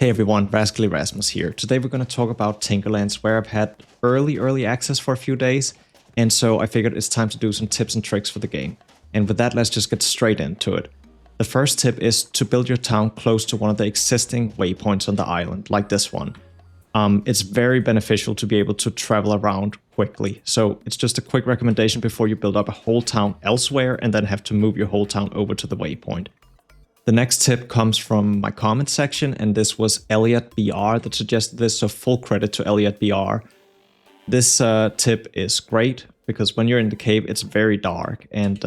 Hey everyone, Rascally Rasmus here. Today we're going to talk about Tinkerlands, where I've had early access for a few days, and so I figured it's time to do some tips and tricks for the game. And with that, let's just get straight into it. The first tip is to build your town close to one of the existing waypoints on the island, like this one. It's very beneficial to be able to travel around quickly, so it's just a quick recommendation before you build up a whole town elsewhere and then have to move your whole town over to the waypoint. The next tip comes from my comment section, and this was Elliot BR that suggested this, so full credit to Elliot BR. This tip is great because when you're in the cave, it's very dark, and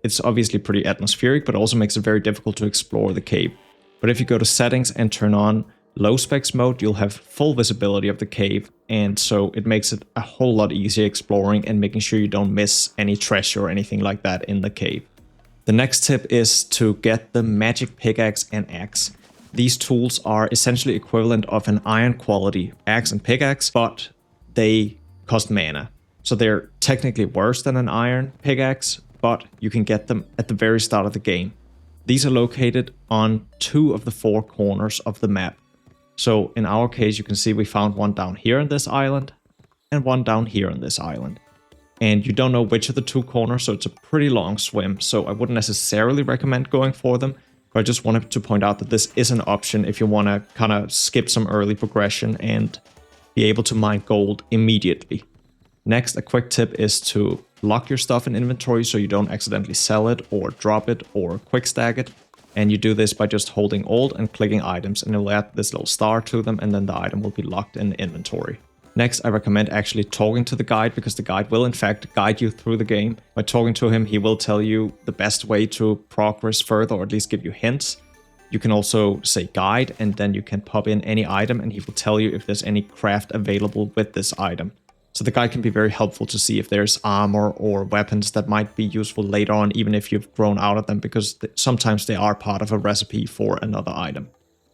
it's obviously pretty atmospheric, but also makes it very difficult to explore the cave. But if you go to settings and turn on low specs mode, you'll have full visibility of the cave, and so it makes it a whole lot easier exploring and making sure you don't miss any treasure or anything like that in the cave. The next tip is to get the magic pickaxe and axe. These tools are essentially equivalent of an iron quality axe and pickaxe, but they cost mana. So they're technically worse than an iron pickaxe, but you can get them at the very start of the game. These are located on 2 of the 4 corners of the map. So in our case, you can see we found one down here on this island and one down here on this island. And you don't know which of the 2 corners, so it's a pretty long swim, so I wouldn't necessarily recommend going for them, but I just wanted to point out that this is an option if you want to kind of skip some early progression and be able to mine gold immediately. Next, a quick tip is to lock your stuff in inventory so you don't accidentally sell it or drop it or quick stack it, and you do this by just holding Alt and clicking items, and it'll add this little star to them, and then the item will be locked in inventory. Next, I recommend actually talking to the guide, because the guide will in fact guide you through the game. By talking to him, he will tell you the best way to progress further, or at least give you hints. You can also say guide, and then you can pop in any item, and he will tell you if there's any craft available with this item. So the guide can be very helpful to see if there's armor or weapons that might be useful later on, even if you've grown out of them, because sometimes they are part of a recipe for another item.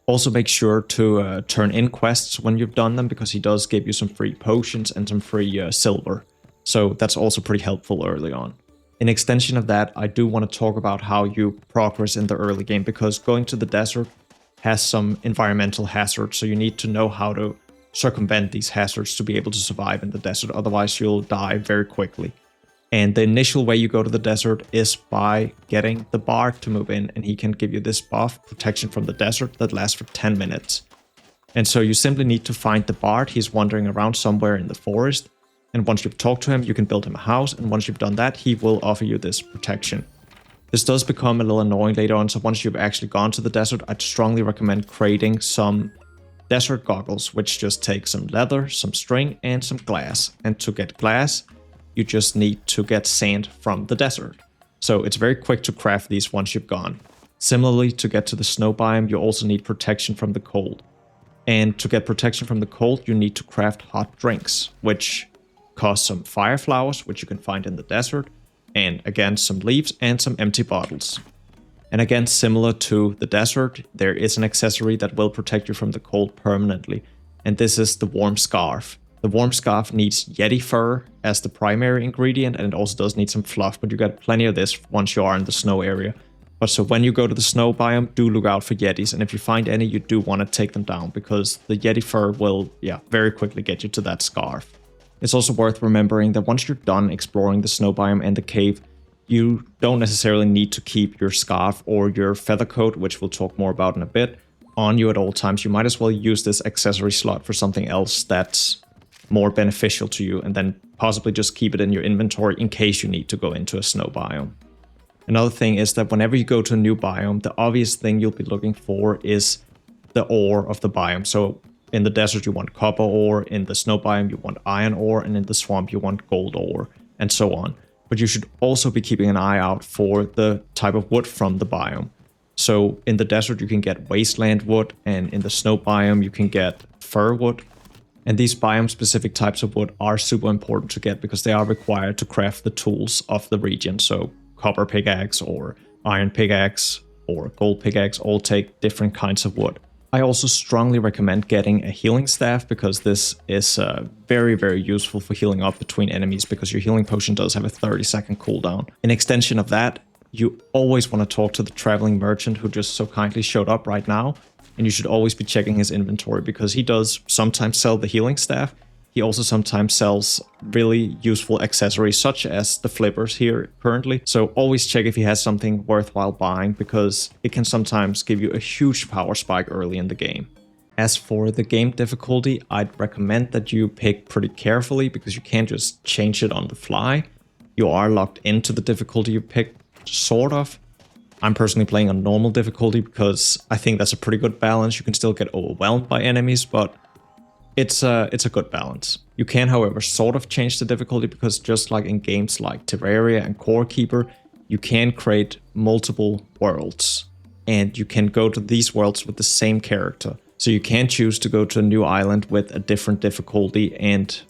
Also make sure to turn in quests when you've done them, because he does give you some free potions and some free silver. So that's also pretty helpful early on. In extension of that, I do want to talk about how you progress in the early game, because going to the desert has some environmental hazards, so you need to know how to circumvent these hazards to be able to survive in the desert, otherwise you'll die very quickly. And the initial way you go to the desert is by getting the Bard to move in, and he can give you this buff, protection from the desert, that lasts for 10 minutes. And so you simply need to find the Bard. He's wandering around somewhere in the forest, and once you've talked to him, you can build him a house, and once you've done that, he will offer you this protection. This does become a little annoying later on, so once you've actually gone to the desert, I'd strongly recommend creating some desert goggles, which just take some leather, some string, and some glass. And to get glass, you just need to get sand from the desert. So it's very quick to craft these once you've gone. Similarly, to get to the snow biome, you also need protection from the cold. And to get protection from the cold, you need to craft hot drinks, which cost some fire flowers, which you can find in the desert, and again, some leaves and some empty bottles. And again, similar to the desert, there is an accessory that will protect you from the cold permanently, and this is the warm scarf. The warm scarf needs Yeti fur as the primary ingredient, and it also does need some fluff, but you get plenty of this once you are in the snow area. But so when you go to the snow biome, do look out for Yetis, and if you find any, you do want to take them down, because the Yeti fur will, very quickly get you to that scarf. It's also worth remembering that once you're done exploring the snow biome and the cave, you don't necessarily need to keep your scarf or your feather coat, which we'll talk more about in a bit, on you at all times. You might as well use this accessory slot for something else that's more beneficial to you, and then possibly just keep it in your inventory in case you need to go into a snow biome. Another thing is that whenever you go to a new biome, the obvious thing you'll be looking for is the ore of the biome. So in the desert you want copper ore, in the snow biome you want iron ore, and in the swamp you want gold ore, and so on. But you should also be keeping an eye out for the type of wood from the biome. So in the desert you can get wasteland wood, and in the snow biome you can get fir wood. And these biome-specific types of wood are super important to get, because they are required to craft the tools of the region. So copper pickaxe or iron pickaxe or gold pickaxe all take different kinds of wood. I also strongly recommend getting a healing staff, because this is very useful for healing up between enemies, because your healing potion does have a 30-second cooldown. In extension of that, you always want to talk to the traveling merchant who just so kindly showed up right now, and you should always be checking his inventory because he does sometimes sell the healing staff. He also sometimes sells really useful accessories such as the flippers here currently. So always check if he has something worthwhile buying because it can sometimes give you a huge power spike early in the game. As for the game difficulty, I'd recommend that you pick pretty carefully because you can't just change it on the fly. You are locked into the difficulty you pick, sort of. I'm personally playing on normal difficulty because I think that's a pretty good balance. You can still get overwhelmed by enemies, but it's a good balance. You can, however, sort of change the difficulty because just like in games like Terraria and Core Keeper, you can create multiple worlds and you can go to these worlds with the same character. So you can choose to go to a new island with a different difficulty, and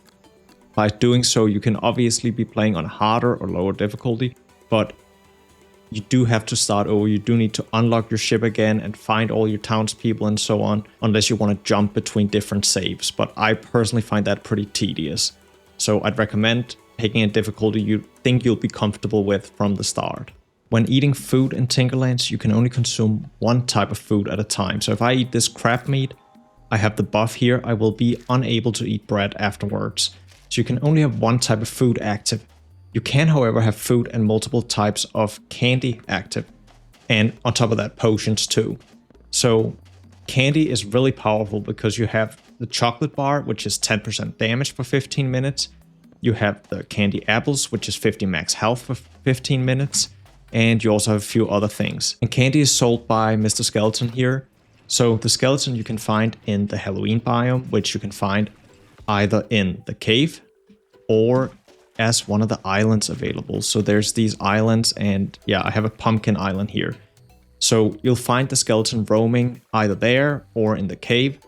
by doing so you can obviously be playing on a harder or lower difficulty, but you do have to start over. You do need to unlock your ship again and find all your townspeople and so on, unless you want to jump between different saves. But I personally find that pretty tedious. So I'd recommend picking a difficulty you think you'll be comfortable with from the start. When eating food in Tinkerlands, you can only consume one type of food at a time. So if I eat this crab meat, I have the buff here, I will be unable to eat bread afterwards. So you can only have one type of food active. You can, however, have food and multiple types of candy active, and on top of that, potions too. So candy is really powerful because you have the chocolate bar, which is 10% damage for 15 minutes. You have the candy apples, which is 50 max health for 15 minutes. And you also have a few other things. And candy is sold by Mr. Skeleton here. So the skeleton you can find in the Halloween biome, which you can find either in the cave or as one of the islands available. So there's these islands, and yeah, I have a pumpkin island here. So you'll find the skeleton roaming either there or in the cave.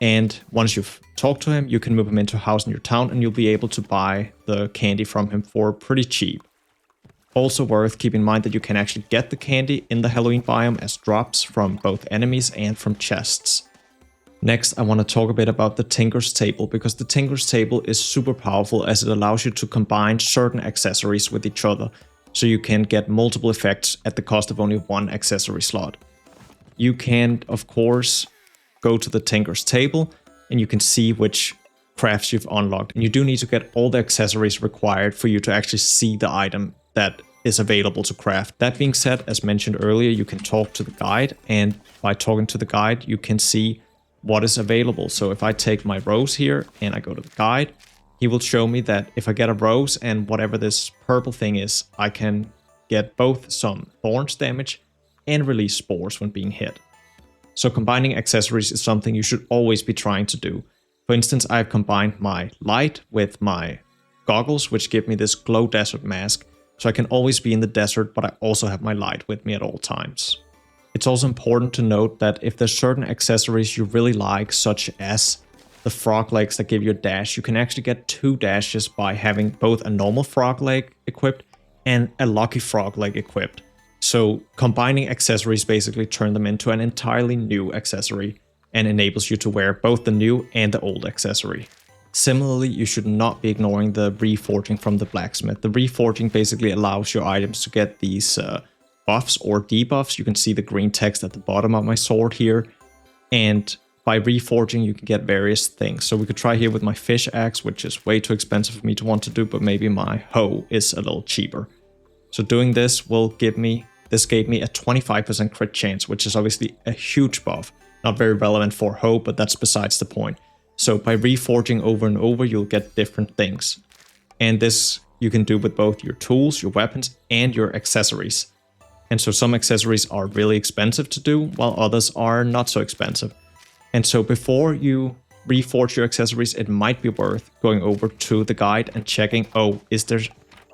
And once you've talked to him, you can move him into a house in your town and you'll be able to buy the candy from him for pretty cheap. Also worth keeping in mind that you can actually get the candy in the Halloween biome as drops from both enemies and from chests. Next, I want to talk a bit about the Tinker's Table, because the Tinker's Table is super powerful as it allows you to combine certain accessories with each other, so you can get multiple effects at the cost of only one accessory slot. You can, of course, go to the Tinker's Table and you can see which crafts you've unlocked, and you do need to get all the accessories required for you to actually see the item that is available to craft. That being said, as mentioned earlier, you can talk to the guide, and by talking to the guide, you can see what is available. So if I take my rose here and I go to the guide, he will show me that if I get a rose and whatever this purple thing is, I can get both some thorns damage and release spores when being hit. So combining accessories is something you should always be trying to do. For instance, I've combined my light with my goggles, which give me this glow desert mask, so I can always be in the desert, but I also have my light with me at all times. It's also important to note that if there's certain accessories you really like, such as the frog legs that give you a dash, you can actually get 2 dashes by having both a normal frog leg equipped and a lucky frog leg equipped. So combining accessories basically turn them into an entirely new accessory and enables you to wear both the new and the old accessory. Similarly, you should not be ignoring the reforging from the blacksmith. The reforging basically allows your items to get these buffs or debuffs. You can see the green text at the bottom of my sword here. And by reforging, you can get various things. So we could try here with my fish axe, which is way too expensive for me to want to do, but maybe my hoe is a little cheaper. So doing this gave me a 25% crit chance, which is obviously a huge buff. Not very relevant for hoe, but that's besides the point. So by reforging over and over, you'll get different things. And this you can do with both your tools, your weapons, and your accessories. And so some accessories are really expensive to do, while others are not so expensive. And so before you reforge your accessories, it might be worth going over to the guide and checking, oh, is there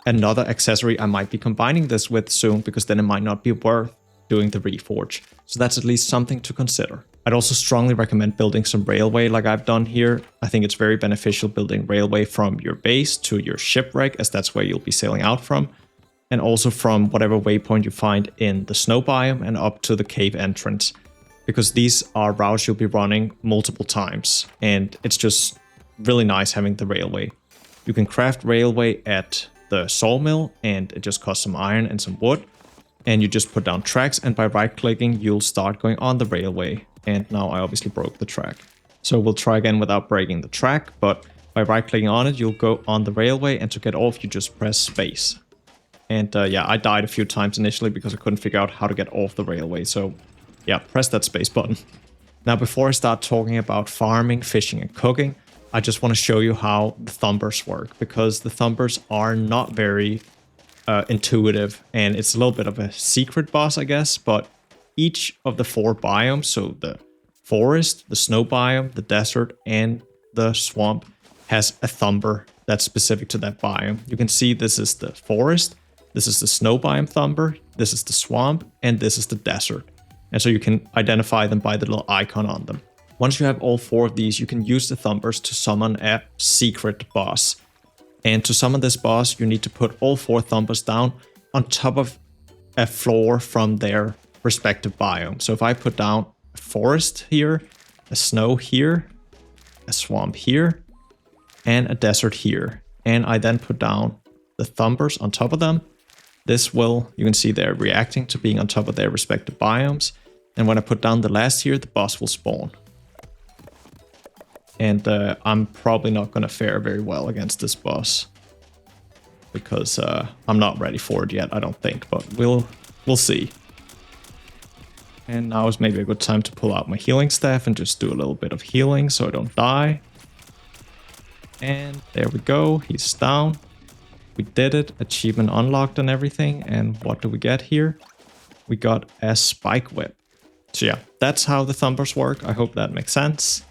another accessory I might be combining this with soon, because then it might not be worth doing the reforge. So that's at least something to consider. I'd also strongly recommend building some railway like I've done here. I think it's very beneficial building railway from your base to your shipwreck, as that's where you'll be sailing out from. And also from whatever waypoint you find in the Snow Biome and up to the cave entrance, because these are routes you'll be running multiple times, and it's just really nice having the railway. You can craft railway at the sawmill, and it just costs some iron and some wood, and you just put down tracks, and by right-clicking you'll start going on the railway. And now I obviously broke the track. So we'll try again without breaking the track, but by right-clicking on it, you'll go on the railway, and to get off, you just press space. And yeah, I died a few times initially because I couldn't figure out how to get off the railway, so yeah, press that space button. Now, before I start talking about farming, fishing, and cooking, I just want to show you how the Thumpers work, because the Thumpers are not very intuitive, and it's a little bit of a secret boss, I guess, but each of the 4 biomes, so the forest, the snow biome, the desert, and the swamp, has a Thumper that's specific to that biome. You can see this is the forest, this is the snow biome Thumper, this is the swamp, and this is the desert. And so you can identify them by the little icon on them. Once you have all 4 of these, you can use the Thumpers to summon a secret boss. And to summon this boss, you need to put all 4 Thumpers down on top of a floor from their respective biome. So if I put down a forest here, a snow here, a swamp here, and a desert here, and I then put down the Thumpers on top of them, this will, you can see they're reacting to being on top of their respective biomes. And when I put down the last here, the boss will spawn. And I'm probably not going to fare very well against this boss, because I'm not ready for it yet, I don't think, but we'll see. And now is maybe a good time to pull out my healing staff and just do a little bit of healing so I don't die. And there we go, he's down. We did it, achievement unlocked and everything. And what do we get here? We got a spike whip. So yeah, that's how the Thumpers work. I hope that makes sense.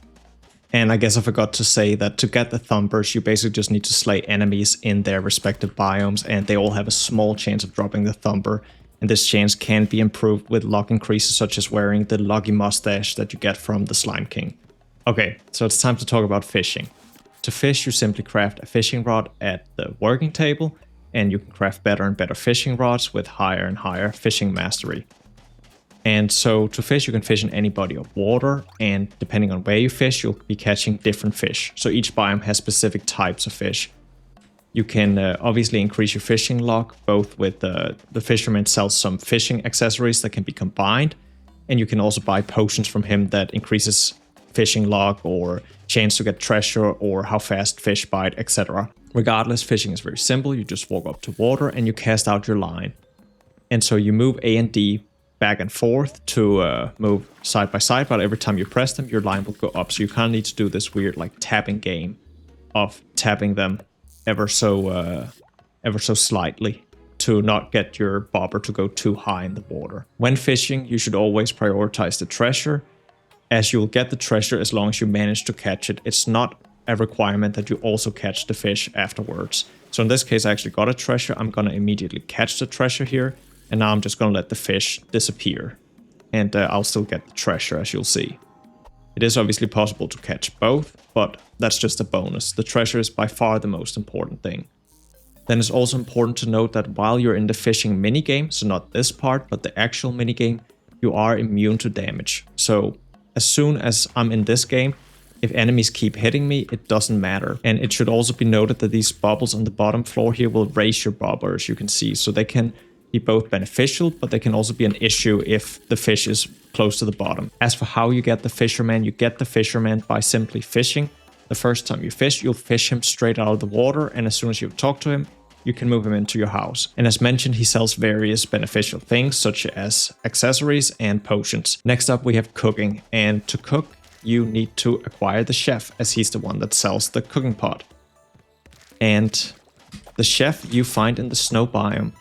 And I guess I forgot to say that to get the Thumpers, you basically just need to slay enemies in their respective biomes, and they all have a small chance of dropping the Thumper. And this chance can be improved with luck increases, such as wearing the lucky mustache that you get from the Slime King. Okay, so it's time to talk about fishing. To fish, you simply craft a fishing rod at the working table, and you can craft better and better fishing rods with higher and higher fishing mastery. And so to fish, you can fish in any body of water, and depending on where you fish, you'll be catching different fish. So each biome has specific types of fish. You can obviously increase your fishing luck, both with the fisherman sells some fishing accessories that can be combined, and you can also buy potions from him that increases fishing luck or chance to get treasure or how fast fish bite, etc. Regardless, fishing is very simple. You just walk up to water and you cast out your line. And so you move A and D back and forth to move side by side, but every time you press them, your line will go up. So you kind of need to do this weird like tapping game of tapping them ever so slightly to not get your bobber to go too high in the water. When fishing, you should always prioritize the treasure, as you will get the treasure as long as you manage to catch it. It's not a requirement that you also catch the fish afterwards. So in this case, I actually got a treasure. I'm going to immediately catch the treasure here. And now I'm just going to let the fish disappear. And I'll still get the treasure, as you'll see. It is obviously possible to catch both, but that's just a bonus. The treasure is by far the most important thing. Then it's also important to note that while you're in the fishing minigame, so not this part, but the actual minigame, you are immune to damage. So as soon as I'm in this game, if enemies keep hitting me, it doesn't matter. And it should also be noted that these bubbles on the bottom floor here will raise your bobber, as you can see. So they can be both beneficial, but they can also be an issue if the fish is close to the bottom. As for how you get the fisherman, you get the fisherman by simply fishing. The first time you fish, you'll fish him straight out of the water, and as soon as you talk to him, you can move him into your house. And as mentioned, he sells various beneficial things such as accessories and potions. Next up, we have cooking, and to cook, you need to acquire the chef, as he's the one that sells the cooking pot. And the chef you find in the snow biome.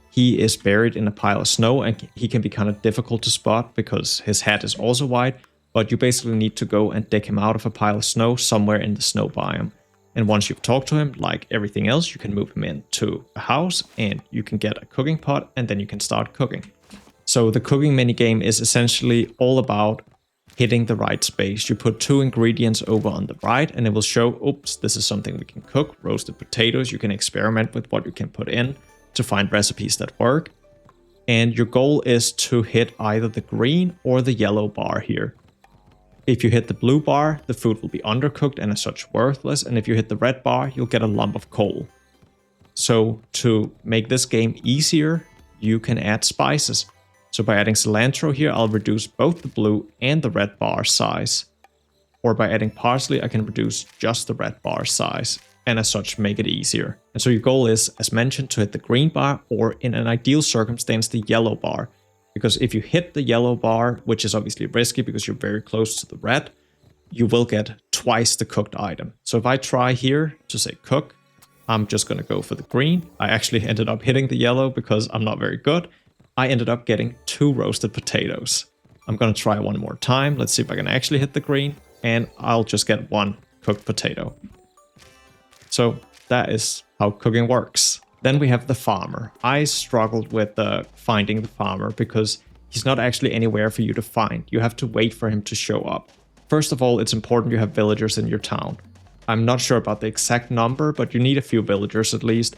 He is buried in a pile of snow, and he can be kind of difficult to spot because his hat is also white, but you basically need to go and dig him out of a pile of snow somewhere in the snow biome. And once you've talked to him, like everything else, you can move him into a house and you can get a cooking pot, and then you can start cooking. So the cooking minigame is essentially all about hitting the right space. You put 2 ingredients over on the right and it will show, oops, this is something we can cook. Roasted potatoes, you can experiment with what you can put in to find recipes that work. And your goal is to hit either the green or the yellow bar here. If you hit the blue bar, the food will be undercooked and as such worthless. And if you hit the red bar, you'll get a lump of coal. So to make this game easier, you can add spices. So by adding cilantro here, I'll reduce both the blue and the red bar size. Or by adding parsley, I can reduce just the red bar size, and as such make it easier. And so your goal is, as mentioned, to hit the green bar, or in an ideal circumstance, the yellow bar. Because if you hit the yellow bar, which is obviously risky because you're very close to the red, you will get twice the cooked item. So if I try here to say cook, I'm just going to go for the green. I actually ended up hitting the yellow because I'm not very good. I ended up getting 2 roasted potatoes. I'm going to try one more time. Let's see if I can actually hit the green, and I'll just get 1 cooked potato. So that is how cooking works. Then we have the farmer. I struggled with finding the farmer because he's not actually anywhere for you to find. You have to wait for him to show up. First of all, it's important you have villagers in your town. I'm not sure about the exact number, but you need a few villagers at least.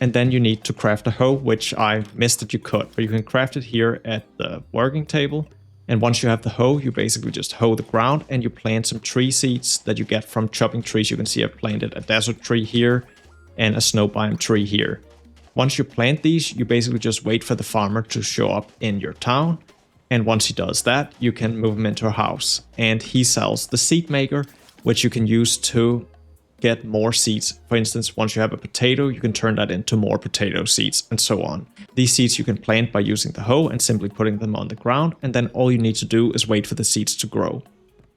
And then you need to craft a hoe, which I missed that you could, but you can craft it here at the working table. And once you have the hoe, you basically just hoe the ground and you plant some tree seeds that you get from chopping trees. You can see I've planted a desert tree here and a snow biome tree here. Once you plant these, you basically just wait for the farmer to show up in your town. And once he does that, you can move him into a house. And he sells the seed maker, which you can use to get more seeds. For instance, once you have a potato, you can turn that into more potato seeds, and so on. These seeds you can plant by using the hoe and simply putting them on the ground, and then all you need to do is wait for the seeds to grow.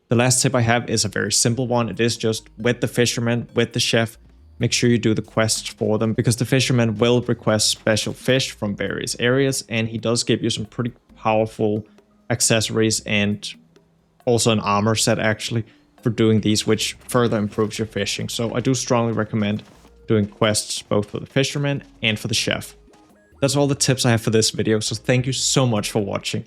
The last tip I have is a very simple one. It is just with the fisherman, with the chef, make sure you do the quests for them, because the fisherman will request special fish from various areas, and he does give you some pretty powerful accessories and also an armor set actually for doing these, which further improves your fishing. So I do strongly recommend doing quests both for the fisherman and for the chef. That's all the tips I have for this video, so thank you so much for watching.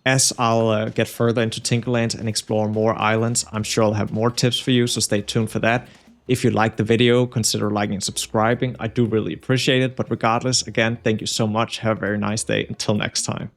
As I'll get further into Tinkerlands and explore more islands, I'm sure I'll have more tips for you, so stay tuned for that. If you liked the video, consider liking and subscribing. I do really appreciate it, but regardless, again, thank you so much. Have a very nice day. Until next time.